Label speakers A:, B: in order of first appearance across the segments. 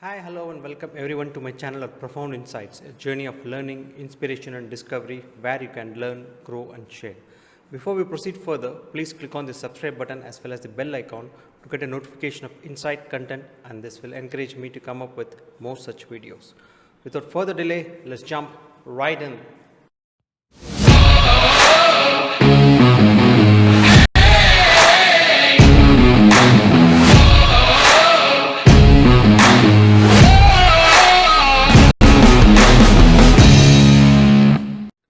A: Hi, hello, and welcome everyone to my channel of Profound Insights, a journey of learning, inspiration, and discovery where you can learn, grow, and share. Before we proceed further, please click on the subscribe button as well as the bell icon to get a notification of insight content, and this will encourage me to come up with more such videos. Without further delay, let's jump right in.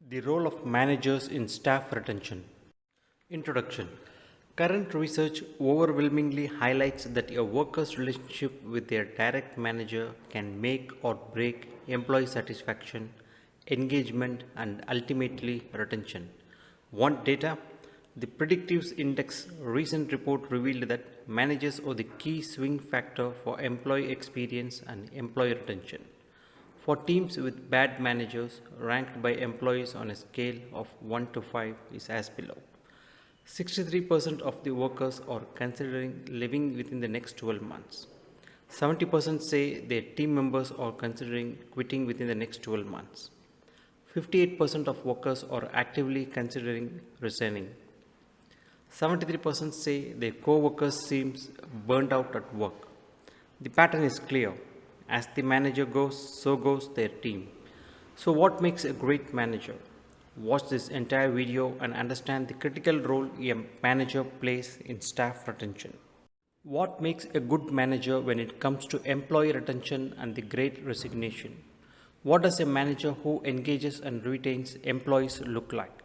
A: The role of managers in staff retention. Introduction. Current research overwhelmingly highlights that a worker's relationship with their direct manager can make or break employee satisfaction, engagement, and ultimately retention. Want data? The Predictives Index recent report revealed that managers are the key swing factor for employee experience and employee retention. For teams with bad managers, ranked by employees on a scale of 1 to 5 is as below. 63% of the workers are considering leaving within the next 12 months. 70% say their team members are considering quitting within the next 12 months. 58% of workers are actively considering resigning. 73% say their co-workers seems burnt out at work. The pattern is clear. As the manager goes, so goes their team. So what makes a great manager? Watch this entire video and understand the critical role a manager plays in staff retention. What makes a good manager when it comes to employee retention and the great resignation? What does a manager who engages and retains employees look like?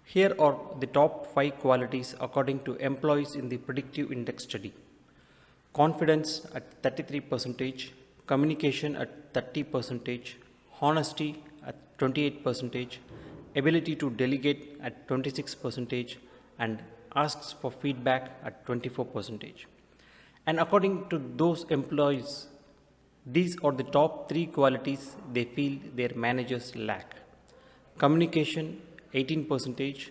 A: Here are the top 5 qualities according to employees in the Predictive Index study. Confidence at 33%, communication at 30%, honesty at 28%, ability to delegate at 26%, and asks for feedback at 24%. And according to those employees, these are the top 3 qualities they feel their managers lack. Communication 18%,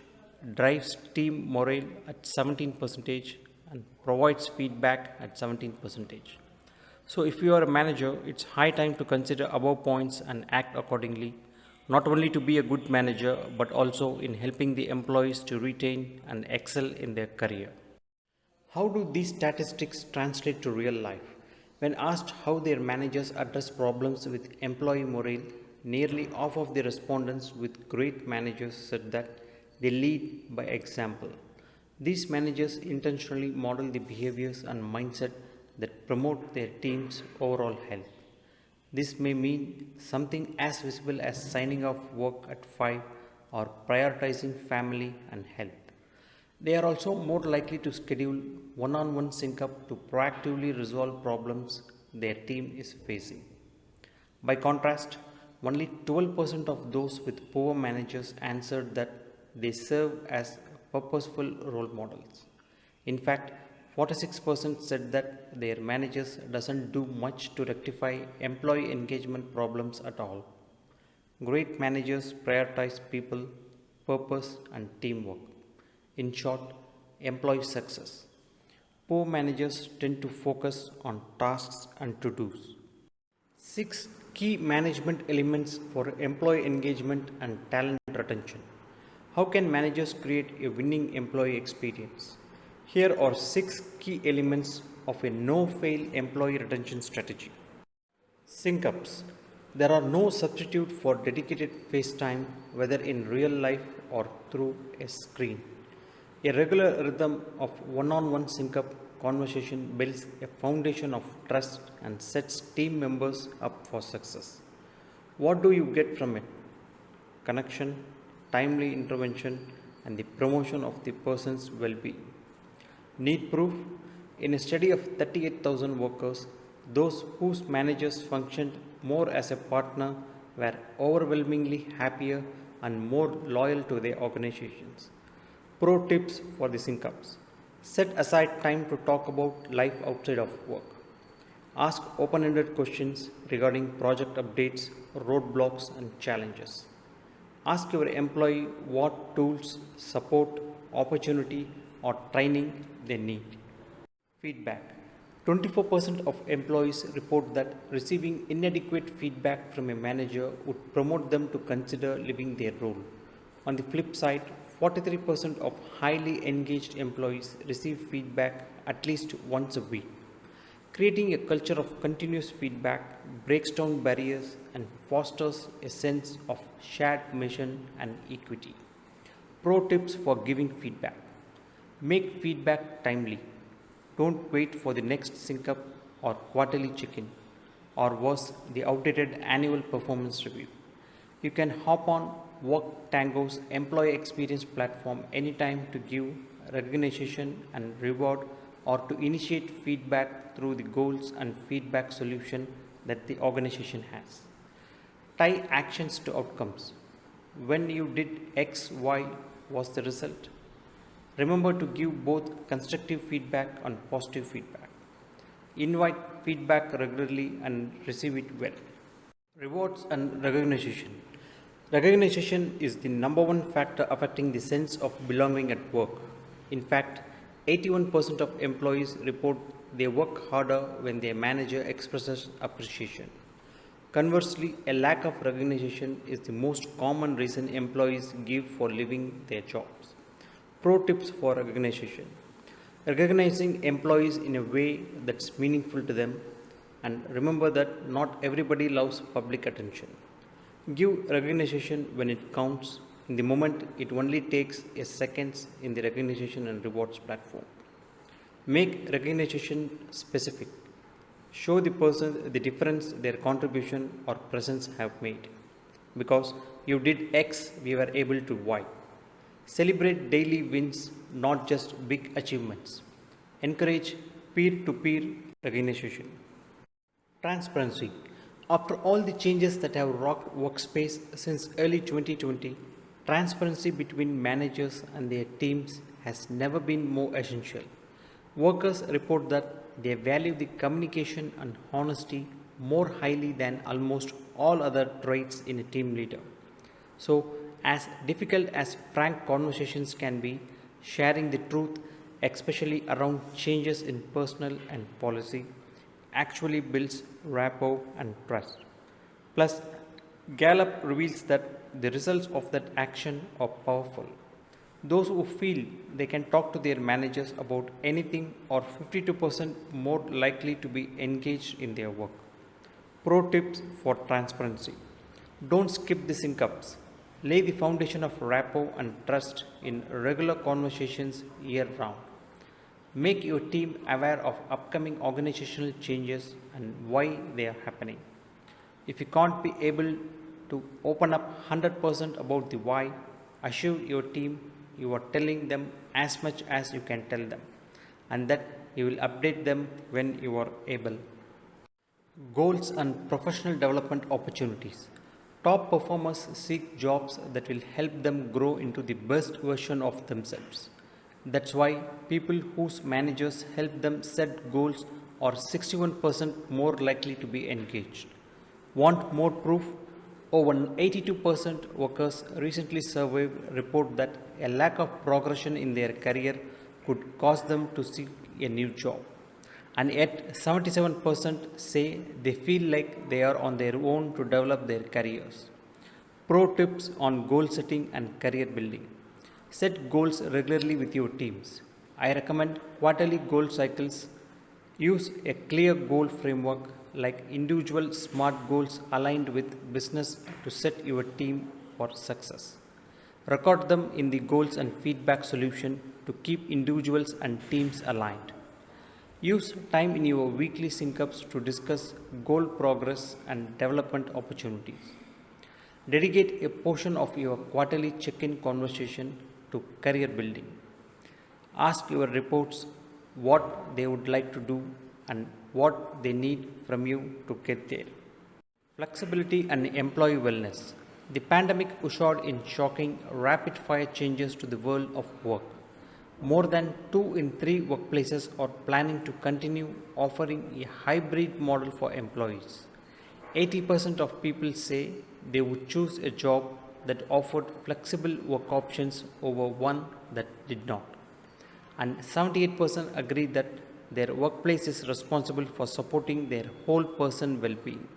A: drives team morale at 17%, and provides feedback at 17%. So if you are a manager, it's high time to consider above points and act accordingly, not only to be a good manager, but also in helping the employees to retain and excel in their career. How do these statistics translate to real life? When asked how their managers address problems with employee morale, nearly half of the respondents with great managers said that they lead by example. These managers intentionally model the behaviors and mindset that promote their team's overall health. This may mean something as visible as signing off work at 5 or prioritizing family and health. They are also more likely to schedule one on one sync up to proactively resolve problems their team is facing. By contrast, only 12% of those with poor managers answered that they serve as purposeful role models. In fact, 46% said that their managers doesn't do much to rectify employee engagement problems at all. Great managers prioritize people, purpose, and teamwork. In short, employee success. Poor managers tend to focus on tasks and to dos. 6 key management elements for employee engagement and talent retention. How can managers create a winning employee experience? Here are 6 key elements of a no-fail employee retention strategy. Sync ups. There are no substitute for dedicated face time, whether in real life or through a screen. A regular rhythm of one-on-one sync up conversation builds a foundation of trust and sets team members up for success. What do you get from it? Connection, timely intervention, and the promotion of the person's well being. Need proof? In a study of 38,000 workers, those whose managers functioned more as a partner were overwhelmingly happier and more loyal to their organizations. Pro tips for the sync ups. Set aside time to talk about life outside of work. Ask open ended questions regarding project updates, roadblocks, and challenges. Ask your employee what tools, support, opportunity, or training they need. Feedback. 24% of employees report that receiving inadequate feedback from a manager would promote them to consider leaving their role. On the flip side, 43% of highly engaged employees receive feedback at least once a week. Creating a culture of continuous feedback breaks down barriers and fosters a sense of shared mission and equity. Pro tips for giving feedback: make feedback timely. Don't wait for the next sync up or quarterly check in, or worse, the outdated annual performance review. You can hop on Work Tango's employee experience platform anytime to give recognition and reward, or to initiate feedback through the goals and feedback solution that the organization has. Tie actions to outcomes. When you did X, Y was the result. Remember to give both constructive feedback and positive feedback. Invite feedback regularly and receive it well. Rewards and recognition. Recognition is the number one factor affecting the sense of belonging at work. In fact, 81% of employees report they work harder when their manager expresses appreciation. Conversely, a lack of recognition is the most common reason employees give for leaving their jobs. Pro tips for recognition: recognizing employees in a way that's meaningful to them, and remember that not everybody loves public attention. Give recognition when it counts. In the moment, it only takes a seconds in the recognition and rewards platform. Make recognition specific. Show the person the difference their contribution or presence have made. Because you did X, we were able to Y. Celebrate daily wins, not just big achievements. Encourage peer to peer recognition. Transparency. After all the changes that have rocked workspace since early 2020, transparency between managers and their teams has never been more essential. Workers report that they value the communication and honesty more highly than almost all other traits in a team leader. So, as difficult as frank conversations can be, sharing the truth, especially around changes in personnel and policy, actually builds rapport and trust. Plus, Gallup reveals that the results of that action are powerful. Those who feel they can talk to their managers about anything are 52% more likely to be engaged in their work. Pro tips for transparency: don't skip the sync ups. Lay the foundation of rapport and trust in regular conversations year round. Make your team aware of upcoming organizational changes and why they are happening. If you can't be able to open up 100% about the why, assure your team you are telling them as much as you can tell them, and that you will update them when you are able. Goals and professional development opportunities. Top performers seek jobs that will help them grow into the best version of themselves. That's why people whose managers help them set goals are 61% more likely to be engaged. Want more proof? Over 82% workers recently surveyed report that a lack of progression in their career could cause them to seek a new job. And yet, 77% say they feel like they are on their own to develop their careers. Pro tips on goal setting and career building. Set goals regularly with your teams. I recommend quarterly goal cycles. Use a clear goal framework like individual SMART goals aligned with business to set your team for success. Record them in the goals and feedback solution to keep individuals and teams aligned. Use time in your weekly sync-ups to discuss goal progress and development opportunities. Dedicate a portion of your quarterly check-in conversation to career building. Ask your reports what they would like to do and what they need from you to get there. Flexibility and employee wellness. The pandemic ushered in shocking, rapid fire changes to the world of work. More than 2 in 3 workplaces are planning to continue offering a hybrid model for employees. 80% of people say they would choose a job that offered flexible work options over one that did not. And 78% agree that their workplace is responsible for supporting their whole person well-being.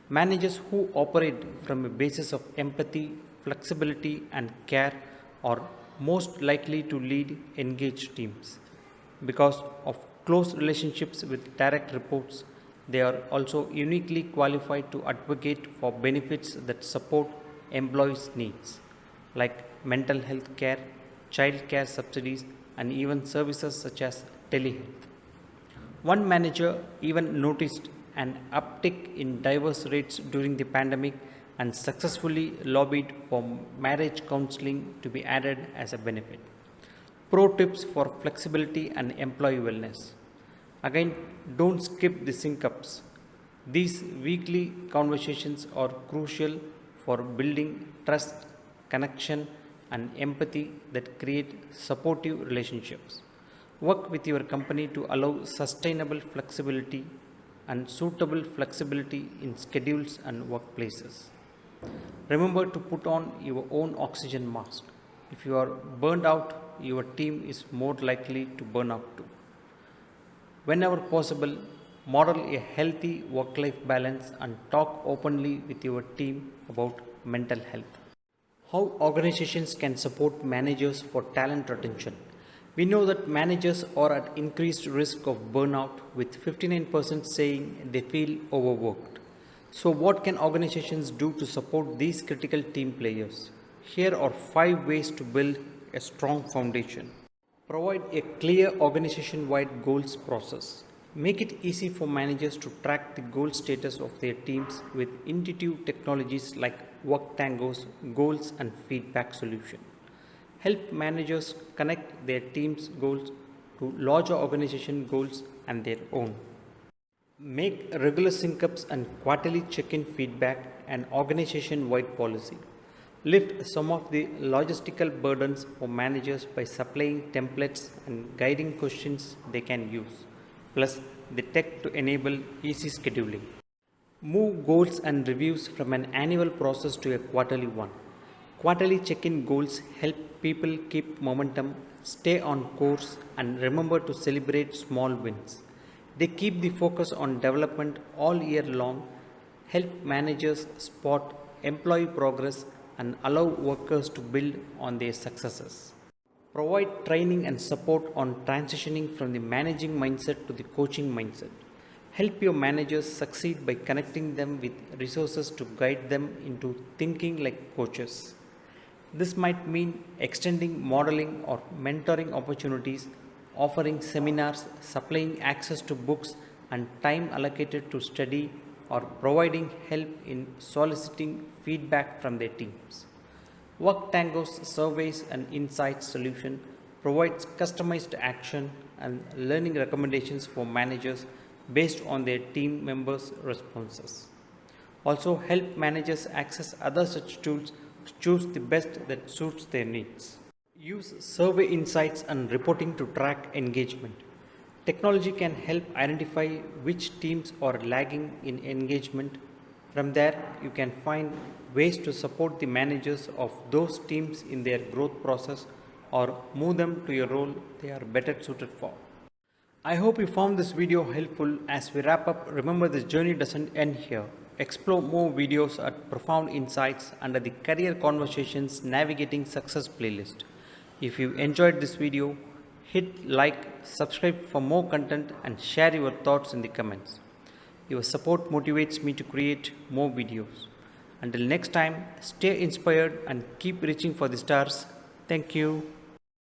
A: Managers who operate from a basis of empathy, flexibility, and care are most likely to lead engaged teams. Because of close relationships with direct reports, they are also uniquely qualified to advocate for benefits that support employees' needs, like mental health care, child care subsidies, and even services such as telehealth. One manager even noticed an uptick in divorce rates during the pandemic and successfully lobbied for marriage counseling to be added as a benefit. Pro tips for flexibility and employee wellness. Again, don't skip the sync ups. These weekly conversations are crucial for building trust, connection, and empathy that create supportive relationships. Work with your company to allow sustainable flexibility and suitable flexibility in schedules and workplaces. Remember to put on your own oxygen mask. If you are burned out, your team is more likely to burn out too. Whenever possible, model a healthy work life balance and talk openly with your team about mental health. How organizations can support managers for talent retention. We know that managers are at increased risk of burnout, with 59% saying they feel overworked. So, what can organizations do to support these critical team players? Here are 5 ways to build a strong foundation. Provide a clear organization wide goals process. Make it easy for managers to track the goal status of their teams with intuitive technologies like work tangos, goals, and feedback solution. Help managers connect their team's goals to larger organization goals and their own. Make regular sync-ups and quarterly check-in feedback an organization-wide policy. Lift some of the logistical burdens for managers by supplying templates and guiding questions they can use, plus the tech to enable easy scheduling. Move goals and reviews from an annual process to a quarterly one. Quarterly check-in goals help people keep momentum, stay on course, and remember to celebrate small wins. They keep the focus on development all year long, help managers spot employee progress, and allow workers to build on their successes. Provide training and support on transitioning from the managing mindset to the coaching mindset. Help your managers succeed by connecting them with resources to guide them into thinking like coaches. This might mean extending modeling or mentoring opportunities, offering seminars, supplying access to books and time allocated to study, or providing help in soliciting feedback from their teams. Work Tango's surveys and insights solution provides customized action and learning recommendations for managers based on their team members' responses. Also, help managers access other such tools to choose the best that suits their needs. Use survey insights and reporting to track engagement. Technology can help identify which teams are lagging in engagement. From there, you can find ways to support the managers of those teams in their growth process or move them to a role they are better suited for. I hope you found this video helpful. As we wrap up, remember this journey doesn't end here. Explore more videos at Profound Insights under the Career Conversations Navigating Success playlist. If you enjoyed this video, hit like, subscribe for more content, and share your thoughts in the comments. Your support motivates me to create more videos. Until next time, stay inspired and keep reaching for the stars. Thank you.